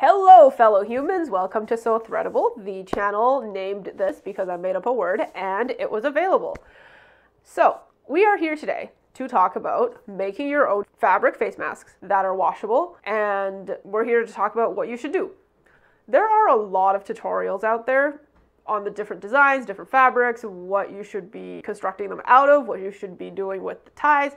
Hello, fellow humans. Welcome to So Threadable, the channel named this because I made up a word and it was available. So, we are here today to talk about making your own fabric face masks that are washable, and we're here to talk about what you should do. There are a lot of tutorials out there on the different designs, different fabrics, what you should be constructing them out of, what you should be doing with the ties,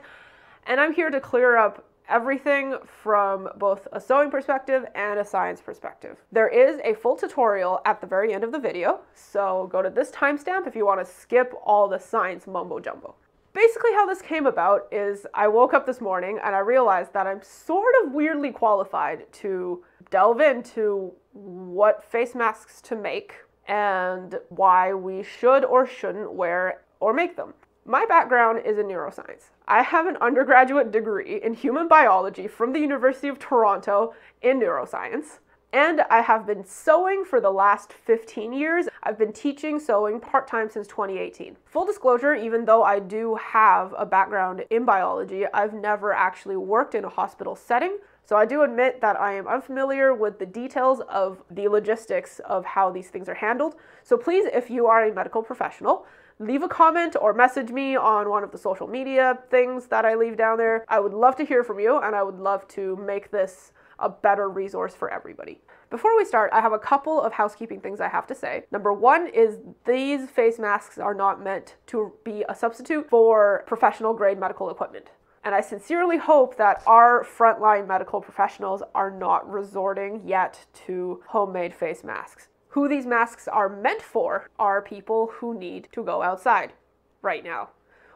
and I'm here to clear up everything from both a sewing perspective and a science perspective. There is a full tutorial at the very end of the video, so go to this timestamp if you want to skip all the science mumbo jumbo. Basically how this came about is I woke up this morning and I realized that I'm sort of weirdly qualified to delve into what face masks to make and why we should or shouldn't wear or make them. My background is in neuroscience. I have an undergraduate degree in human biology from the University of Toronto in neuroscience, and I have been sewing for the last 15 years. I've been teaching sewing part-time since 2018. Full disclosure, even though I do have a background in biology, I've never actually worked in a hospital setting, so I do admit that I am unfamiliar with the details of the logistics of how these things are handled. So please, if you are a medical professional, leave a comment or message me on one of the social media things that I leave down there. I would love to hear from you, and I would love to make this a better resource for everybody. Before we start, I have a couple of housekeeping things I have to say. Number one is these face masks are not meant to be a substitute for professional grade medical equipment. And I sincerely hope that our frontline medical professionals are not resorting yet to homemade face masks. Who these masks are meant for are people who need to go outside right now,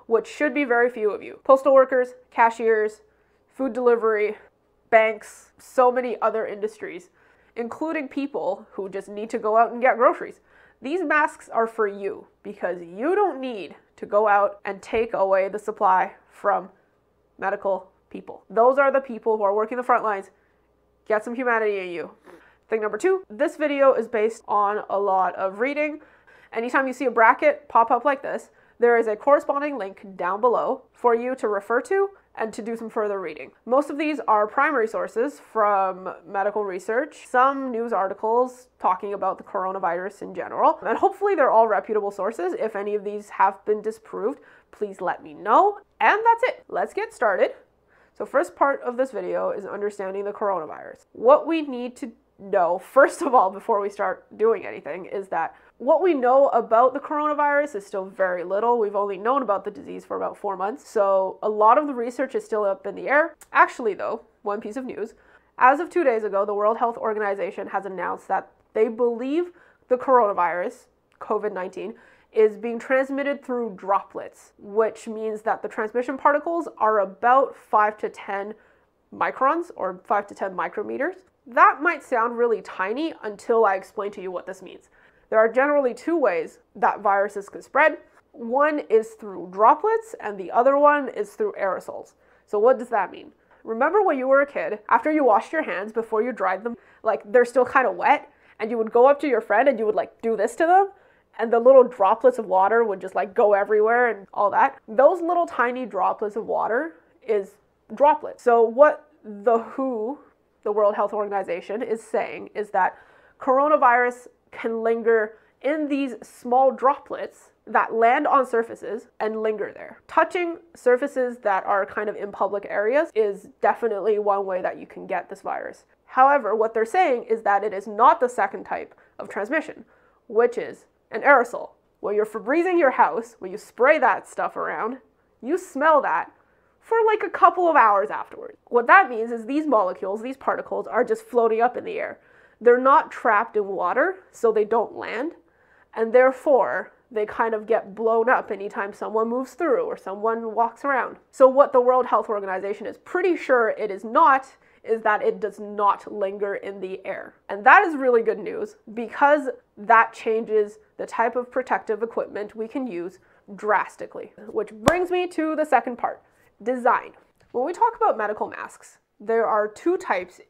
which should be very few of you. Postal workers, cashiers, food delivery, banks, so many other industries, including people who just need to go out and get groceries. These masks are for you because you don't need to go out and take away the supply from medical people. Those are the people who are working the front lines. Get some humanity in you. Thing number two, this video is based on a lot of reading. Anytime you see a bracket pop up like this, there is a corresponding link down below for you to refer to and to do some further reading. Most of these are primary sources from medical research, some news articles talking about the coronavirus in general, and hopefully they're all reputable sources. If any of these have been disproved, please let me know. And that's it. Let's get started. So first part of this video is understanding the coronavirus. What we need to know, first of all, before we start doing anything, is that what we know about the coronavirus is still very little. We've only known about the disease for about 4 months, so a lot of the research is still up in the air. Actually, though, one piece of news. As of 2 days ago, the World Health Organization has announced that they believe the coronavirus, COVID-19, is being transmitted through droplets, which means that the transmission particles are about 5 to 10 microns, or 5 to 10 micrometers. That might sound really tiny until I explain to you what this means. There are generally two ways that viruses can spread. One is through droplets and the other one is through aerosols. So what does that mean? Remember when you were a kid, after you washed your hands before you dried them, like they're still kind of wet, and you would go up to your friend and you would like do this to them, and the little droplets of water would just like go everywhere and all that? Those little tiny droplets of water is droplets. So what the World Health Organization is saying is that coronavirus can linger in these small droplets that land on surfaces and linger there. Touching surfaces that are kind of in public areas is definitely one way that you can get this virus. However, what they're saying is that it is not the second type of transmission, which is an aerosol. When you're Febrezing your house, when you spray that stuff around, you smell that for like a couple of hours afterwards. What that means is these molecules, these particles, are just floating up in the air. They're not trapped in water, so they don't land, and therefore they kind of get blown up anytime someone moves through or someone walks around. So what the World Health Organization is pretty sure it is not is that it does not linger in the air. And that is really good news because that changes the type of protective equipment we can use drastically. Which brings me to the second part. Design. When we talk about medical masks, there are two types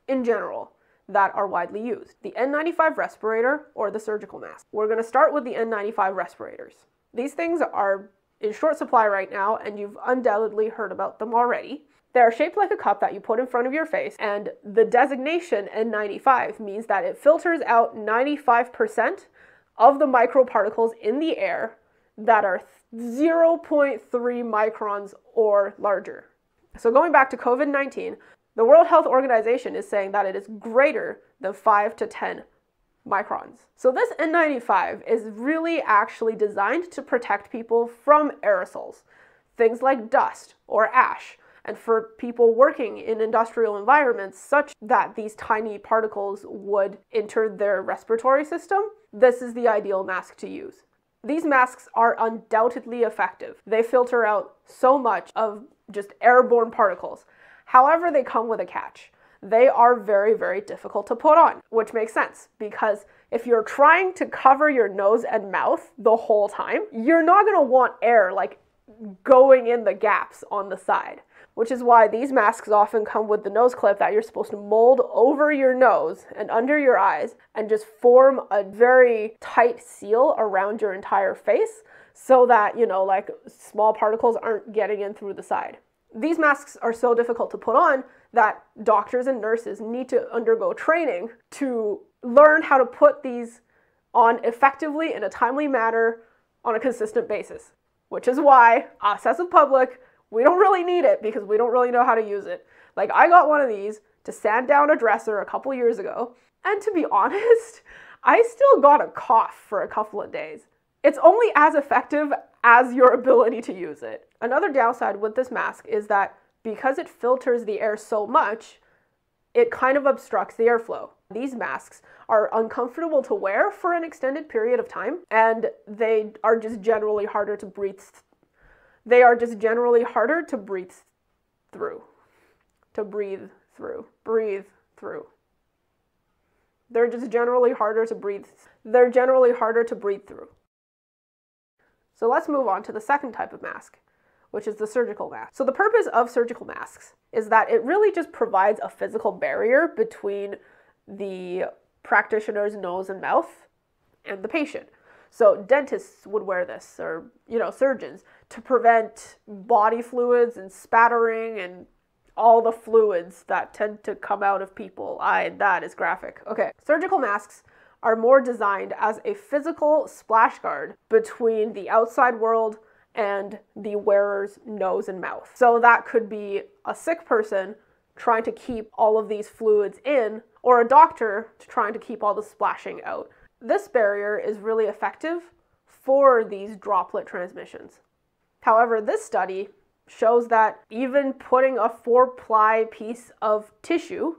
in general that are widely used. The N95 respirator or the surgical mask. We're going to start with the N95 respirators. These things are in short supply right now, and you've undoubtedly heard about them already. They are shaped like a cup that you put in front of your face, and the designation N95 means that it filters out 95% of the microparticles in the air that are 0.3 microns or larger. So going back to COVID-19, the World Health Organization is saying that it is greater than 5 to 10 microns. So this N95 is really actually designed to protect people from aerosols, things like dust or ash, and for people working in industrial environments such that these tiny particles would enter their respiratory system. This is the ideal mask to use. These masks are undoubtedly effective. They filter out so much of just airborne particles. However, they come with a catch. They are very, very difficult to put on, which makes sense because if you're trying to cover your nose and mouth the whole time, you're not going to want air like going in the gaps on the side, which is why these masks often come with the nose clip that you're supposed to mold over your nose and under your eyes and just form a very tight seal around your entire face so that, like small particles aren't getting in through the side. These masks are so difficult to put on that doctors and nurses need to undergo training to learn how to put these on effectively in a timely manner on a consistent basis, which is why us as a public, we don't really need it because we don't really know how to use it. Like I got one of these to sand down a dresser a couple years ago, and to be honest, I still got a cough for a couple of days. It's only as effective as your ability to use it. Another downside with this mask is that because it filters the air so much, it kind of obstructs the airflow. These masks are uncomfortable to wear for an extended period of time, and they are just generally harder to breathe. They are just generally harder to breathe through. Breathe through. They're just generally harder to breathe. They're generally harder to breathe through. So let's move on to the second type of mask, which is the surgical mask. So the purpose of surgical masks is that it really just provides a physical barrier between the practitioner's nose and mouth and the patient. So dentists would wear this, or surgeons, to prevent body fluids and spattering and all the fluids that tend to come out of people. That is graphic. Okay, surgical masks are more designed as a physical splash guard between the outside world and the wearer's nose and mouth. So that could be a sick person trying to keep all of these fluids in, or a doctor trying to keep all the splashing out. This barrier is really effective for these droplet transmissions. However, this study shows that even putting a 4-ply piece of tissue,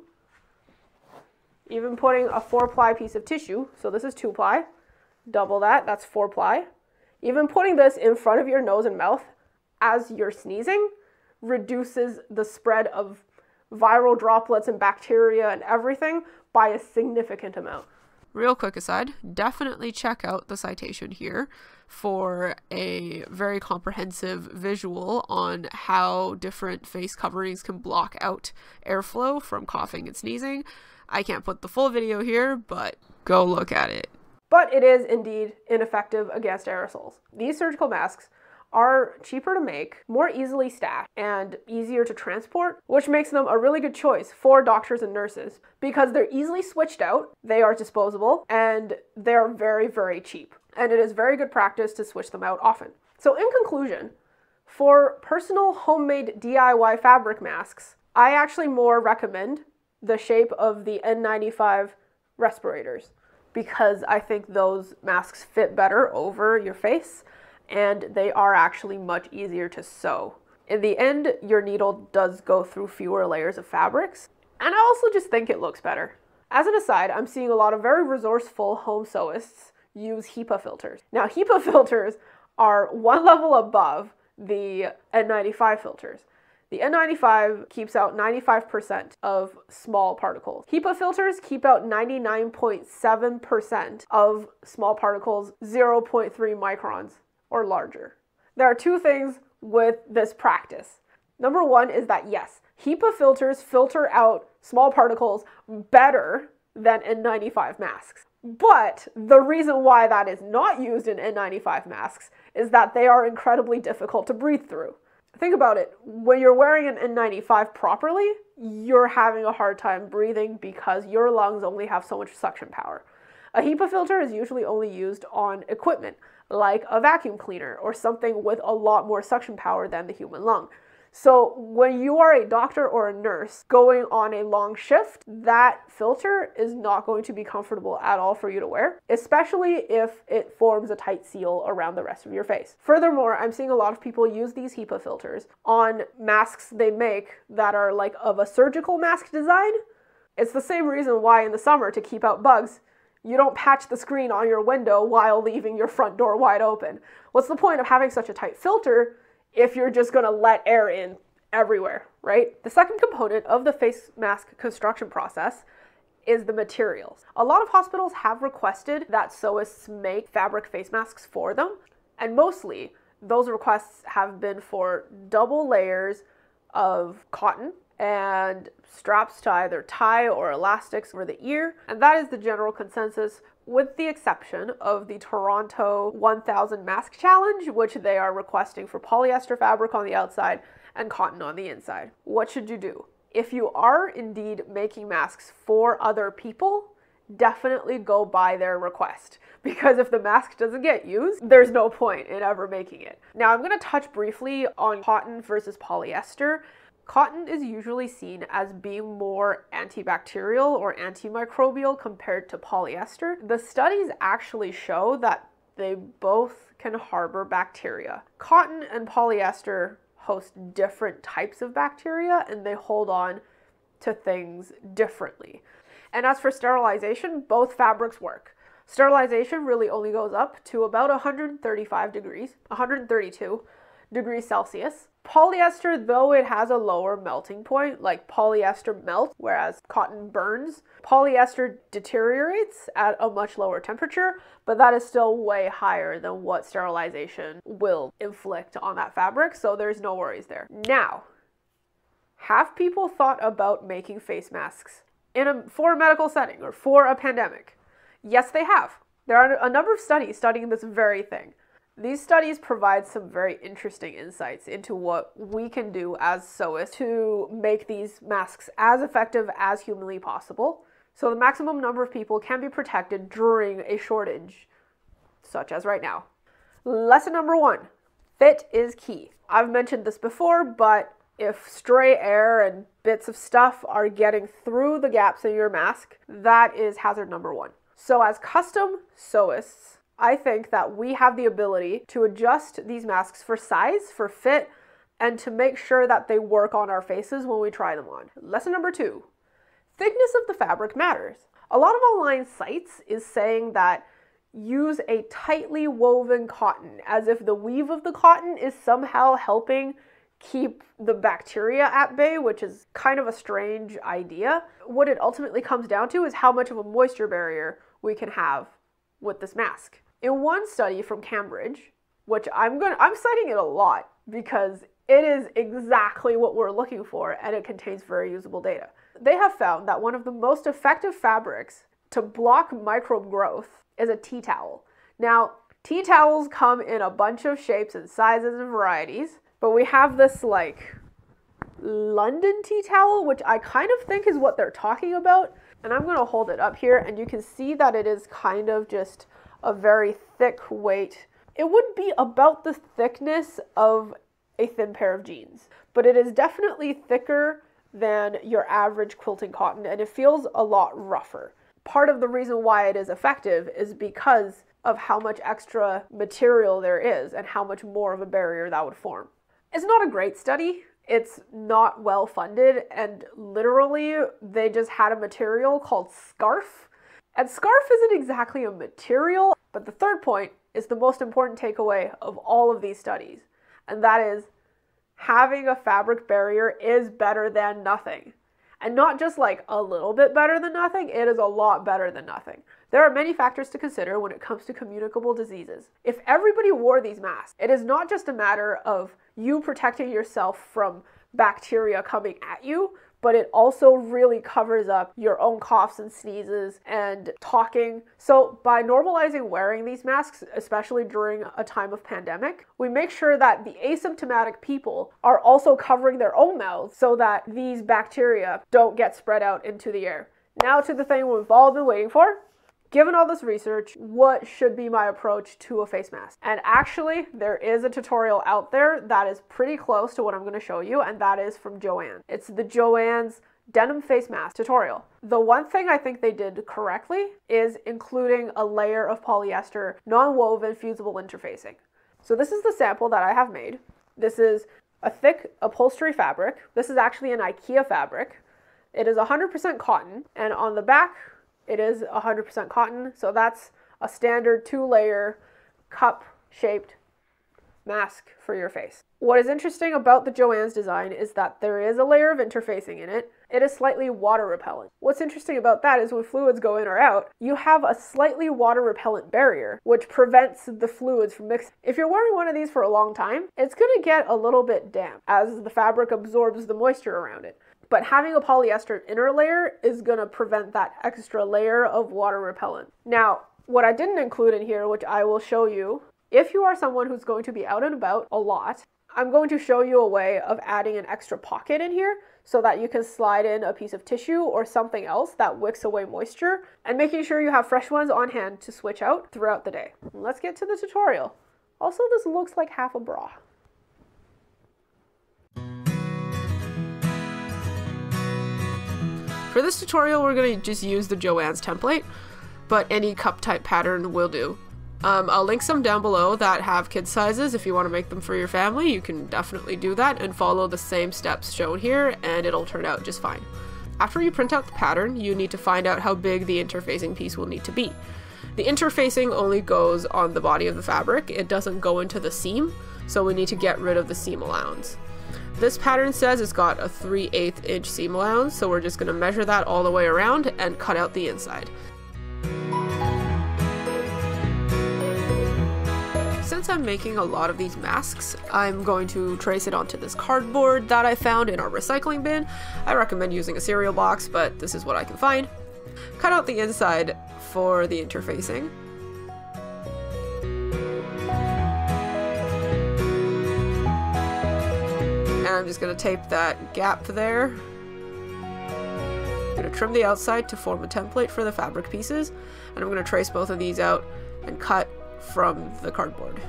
so this is 2-ply, double that, that's 4-ply. Even putting this in front of your nose and mouth as you're sneezing reduces the spread of viral droplets and bacteria and everything by a significant amount. Real quick aside, definitely check out the citation here for a very comprehensive visual on how different face coverings can block out airflow from coughing and sneezing. I can't put the full video here, but go look at it. But it is indeed ineffective against aerosols. These surgical masks are cheaper to make, more easily stashed, and easier to transport, which makes them a really good choice for doctors and nurses because they're easily switched out, they are disposable, and they're very, very cheap. And it is very good practice to switch them out often. So in conclusion, for personal homemade DIY fabric masks, I actually more recommend the shape of the N95 respirators because I think those masks fit better over your face and they are actually much easier to sew. In the end, your needle does go through fewer layers of fabrics, and I also just think it looks better. As an aside, I'm seeing a lot of very resourceful home sewists use HEPA filters. Now, HEPA filters are one level above the N95 filters. The N95 keeps out 95% of small particles. HEPA filters keep out 99.7% of small particles, 0.3 microns or larger. There are two things with this practice. Number one is that yes, HEPA filters filter out small particles better than N95 masks. But the reason why that is not used in N95 masks is that they are incredibly difficult to breathe through. Think about it. When you're wearing an N95 properly, you're having a hard time breathing because your lungs only have so much suction power. A HEPA filter is usually only used on equipment like a vacuum cleaner or something with a lot more suction power than the human lung. So when you are a doctor or a nurse going on a long shift, that filter is not going to be comfortable at all for you to wear, especially if it forms a tight seal around the rest of your face. Furthermore, I'm seeing a lot of people use these HEPA filters on masks they make that are like of a surgical mask design. It's the same reason why in the summer, to keep out bugs, you don't patch the screen on your window while leaving your front door wide open. What's the point of having such a tight filter if you're just going to let air in everywhere, right? The second component of the face mask construction process is the materials. A lot of hospitals have requested that sewists make fabric face masks for them, and mostly those requests have been for double layers of cotton and straps to either tie or elastics for the ear, and that is the general consensus, with the exception of the Toronto 1000 mask challenge, which they are requesting for polyester fabric on the outside and cotton on the inside. What should you do? If you are indeed making masks for other people, definitely go by their request, because if the mask doesn't get used, there's no point in ever making it. Now, I'm going to touch briefly on cotton versus polyester. Cotton is usually seen as being more antibacterial or antimicrobial compared to polyester. The studies actually show that they both can harbor bacteria. Cotton and polyester host different types of bacteria, and they hold on to things differently. And as for sterilization, both fabrics work. Sterilization really only goes up to about 135 degrees, 132 degrees Celsius. Polyester, though it has a lower melting point, like polyester melts, whereas cotton burns, polyester deteriorates at a much lower temperature, but that is still way higher than what sterilization will inflict on that fabric, so there's no worries there. Now, have people thought about making face masks for a medical setting or for a pandemic? Yes, they have. There are a number of studies studying this very thing. These studies provide some very interesting insights into what we can do as sewists to make these masks as effective as humanly possible, so the maximum number of people can be protected during a shortage, such as right now. Lesson number 1, fit is key. I've mentioned this before, but if stray air and bits of stuff are getting through the gaps in your mask, that is hazard number 1. So as custom sewists, I think that we have the ability to adjust these masks for size, for fit, and to make sure that they work on our faces when we try them on. Lesson number 2, thickness of the fabric matters. A lot of online sites is saying that use a tightly woven cotton, as if the weave of the cotton is somehow helping keep the bacteria at bay, which is kind of a strange idea. What it ultimately comes down to is how much of a moisture barrier we can have with this mask. In one study from Cambridge, which I'm citing it a lot because it is exactly what we're looking for and it contains very usable data. They have found that one of the most effective fabrics to block microbe growth is a tea towel. Now, tea towels come in a bunch of shapes and sizes and varieties, but we have this like London tea towel, which I kind of think is what they're talking about. And I'm going to hold it up here and you can see that it is kind of just a very thick weight. It would be about the thickness of a thin pair of jeans, but it is definitely thicker than your average quilting cotton and it feels a lot rougher. Part of the reason why it is effective is because of how much extra material there is and how much more of a barrier that would form. It's not a great study. It's not well funded, and literally they just had a material called scarf. And scarf isn't exactly a material, but the third point is the most important takeaway of all of these studies, and that is having a fabric barrier is better than nothing. And not just like a little bit better than nothing, it is a lot better than nothing. There are many factors to consider when it comes to communicable diseases. If everybody wore these masks, it is not just a matter of you protecting yourself from bacteria coming at you, but it also really covers up your own coughs and sneezes and talking. So by normalizing wearing these masks, especially during a time of pandemic, we make sure that the asymptomatic people are also covering their own mouths so that these bacteria don't get spread out into the air. Now to the thing we've all been waiting for. Given all this research, what should be my approach to a face mask? And actually, there is a tutorial out there that is pretty close to what I'm going to show you, and that is from Joanne. It's the Joanne's denim face mask tutorial. The one thing I think they did correctly is including a layer of polyester, non-woven, fusible interfacing. So this is the sample that I have made. This is a thick upholstery fabric. This is actually an IKEA fabric. It is 100% cotton, and on the back, it is 100% cotton, so that's a standard 2-layer cup-shaped mask for your face. What is interesting about the Joanne's design is that there is a layer of interfacing in it. It is slightly water repellent. What's interesting about that is when fluids go in or out, you have a slightly water repellent barrier, which prevents the fluids from mixing. If you're wearing one of these for a long time, it's going to get a little bit damp as the fabric absorbs the moisture around it. But having a polyester inner layer is going to prevent that extra layer of water repellent. Now, what I didn't include in here, which I will show you, if you are someone who's going to be out and about a lot, I'm going to show you a way of adding an extra pocket in here so that you can slide in a piece of tissue or something else that wicks away moisture, and making sure you have fresh ones on hand to switch out throughout the day. Let's get to the tutorial. Also, this looks like half a bra. For this tutorial, we're going to just use the Joanne's template, but any cup type pattern will do. I'll link some down below that have kid sizes. If you want to make them for your family, you can definitely do that and follow the same steps shown here, and it'll turn out just fine. After you print out the pattern, you need to find out how big the interfacing piece will need to be. The interfacing only goes on the body of the fabric. It doesn't go into the seam, so we need to get rid of the seam allowance. This pattern says it's got a 3/8 inch seam allowance, so we're just going to measure that all the way around and cut out the inside. Since I'm making a lot of these masks, I'm going to trace it onto this cardboard that I found in our recycling bin. I recommend using a cereal box, but this is what I can find. Cut out the inside for the interfacing. And I'm just going to tape that gap there. I'm going to trim the outside to form a template for the fabric pieces, and I'm going to trace both of these out and cut from the cardboard.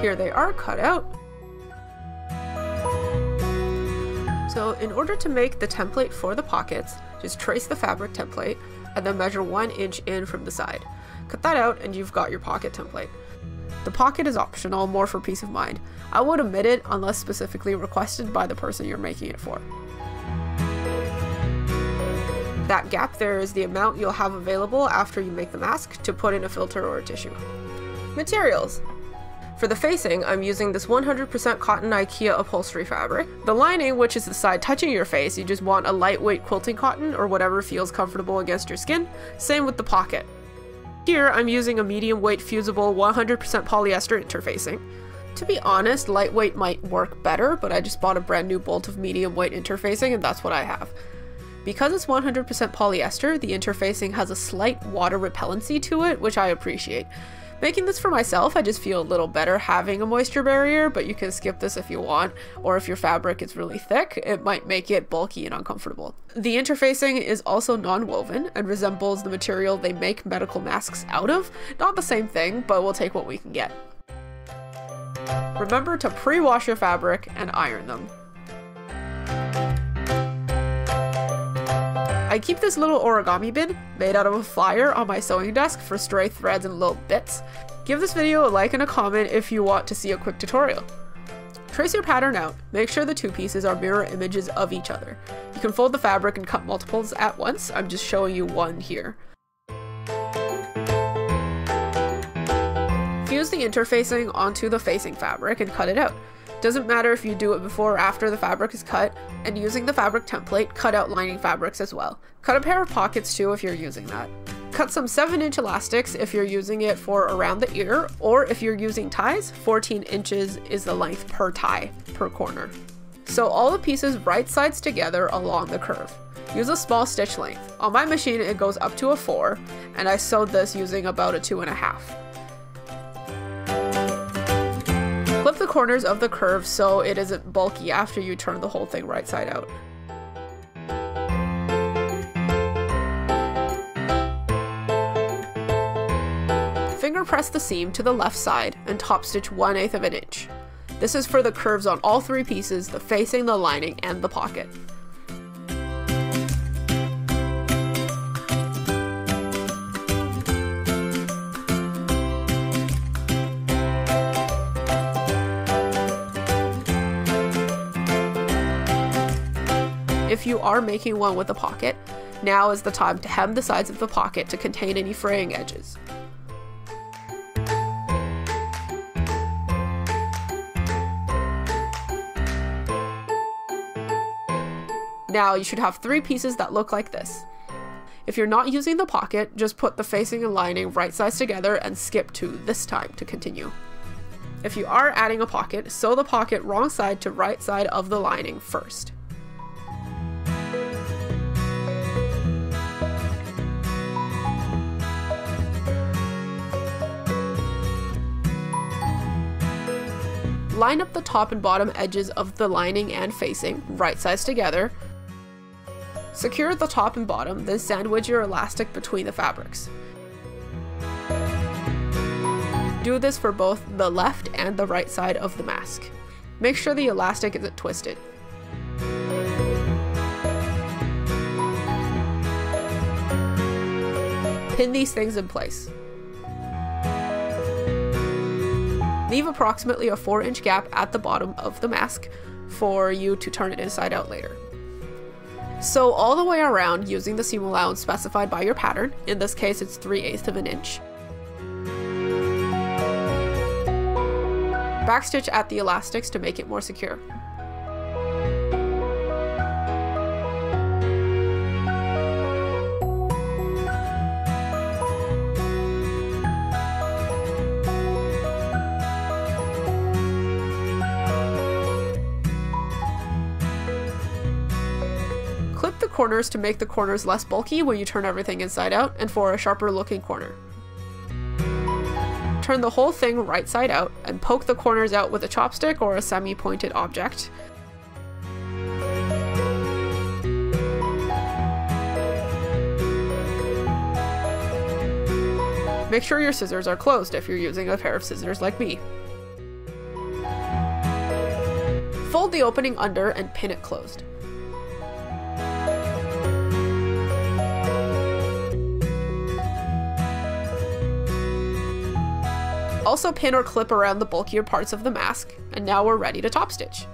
Here they are cut out. So in order to make the template for the pockets, just trace the fabric template and then measure 1 inch in from the side. Cut that out and you've got your pocket template. The pocket is optional, more for peace of mind. I would omit it unless specifically requested by the person you're making it for. That gap there is the amount you'll have available after you make the mask to put in a filter or a tissue. Materials. For the facing, I'm using this 100% cotton IKEA upholstery fabric. The lining, which is the side touching your face, you just want a lightweight quilting cotton or whatever feels comfortable against your skin. Same with the pocket. Here, I'm using a medium weight fusible 100% polyester interfacing. To be honest, lightweight might work better, but I just bought a brand new bolt of medium weight interfacing and that's what I have. Because it's 100% polyester, the interfacing has a slight water repellency to it, which I appreciate. Making this for myself, I just feel a little better having a moisture barrier, but you can skip this if you want, or if your fabric is really thick, it might make it bulky and uncomfortable. The interfacing is also non-woven and resembles the material they make medical masks out of. Not the same thing, but we'll take what we can get. Remember to pre-wash your fabric and iron them. I keep this little origami bin made out of a flyer on my sewing desk for stray threads and little bits. Give this video a like and a comment if you want to see a quick tutorial. Trace your pattern out. Make sure the two pieces are mirror images of each other. You can fold the fabric and cut multiples at once. I'm just showing you one here. Fuse the interfacing onto the facing fabric and cut it out. Doesn't matter if you do it before or after the fabric is cut, and using the fabric template, cut out lining fabrics as well. Cut a pair of pockets too if you're using that. Cut some 7-inch elastics if you're using it for around the ear, or if you're using ties, 14 inches is the length per tie, per corner. Sew all the pieces right sides together along the curve. Use a small stitch length. On my machine it goes up to a 4, and I sewed this using about a 2.5. Clip the corners of the curve so it isn't bulky after you turn the whole thing right side out. Finger press the seam to the left side and top stitch 1/8 of an inch. This is for the curves on all 3 pieces, the facing, the lining, and the pocket. If you are making one with a pocket, now is the time to hem the sides of the pocket to contain any fraying edges. Now you should have 3 pieces that look like this. If you're not using the pocket, just put the facing and lining right sides together and skip to this time to continue. If you are adding a pocket, sew the pocket wrong side to right side of the lining first. Line up the top and bottom edges of the lining and facing, right sides together. Secure the top and bottom, then sandwich your elastic between the fabrics. Do this for both the left and the right side of the mask. Make sure the elastic isn't twisted. Pin these things in place. Leave approximately a 4-inch gap at the bottom of the mask for you to turn it inside out later. Sew all the way around using the seam allowance specified by your pattern. In this case, it's 3/8 of an inch. Backstitch at the elastics to make it more secure. Clip the corners to make the corners less bulky when you turn everything inside out and for a sharper looking corner. Turn the whole thing right side out and poke the corners out with a chopstick or a semi-pointed object. Make sure your scissors are closed if you're using a pair of scissors like me. Fold the opening under and pin it closed. Also pin or clip around the bulkier parts of the mask, and now we're ready to top stitch.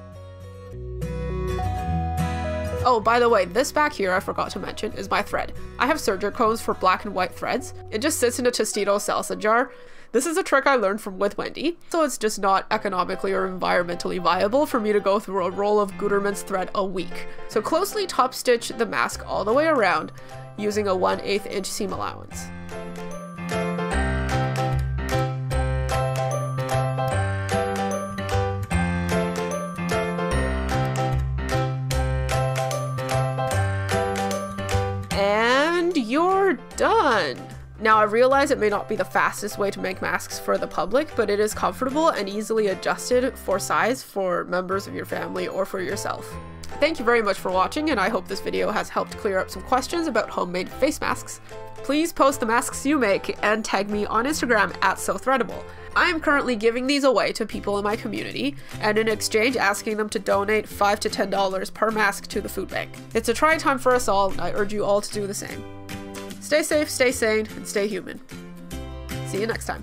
Oh, by the way, this back here I forgot to mention is my thread. I have serger cones for black and white threads. It just sits in a Tostito salsa jar. This is a trick I learned from with Wendy, so it's just not economically or environmentally viable for me to go through a roll of Gutermann's thread a week. So closely top stitch the mask all the way around using a 1/8 inch seam allowance. You're done! Now I realize it may not be the fastest way to make masks for the public, but it is comfortable and easily adjusted for size for members of your family or for yourself. Thank you very much for watching, and I hope this video has helped clear up some questions about homemade face masks. Please post the masks you make and tag me on Instagram at SoThreadable. I am currently giving these away to people in my community, and in exchange asking them to donate $5 to $10 per mask to the food bank. It's a trying time for us all, and I urge you all to do the same. Stay safe, stay sane, and stay human. See you next time.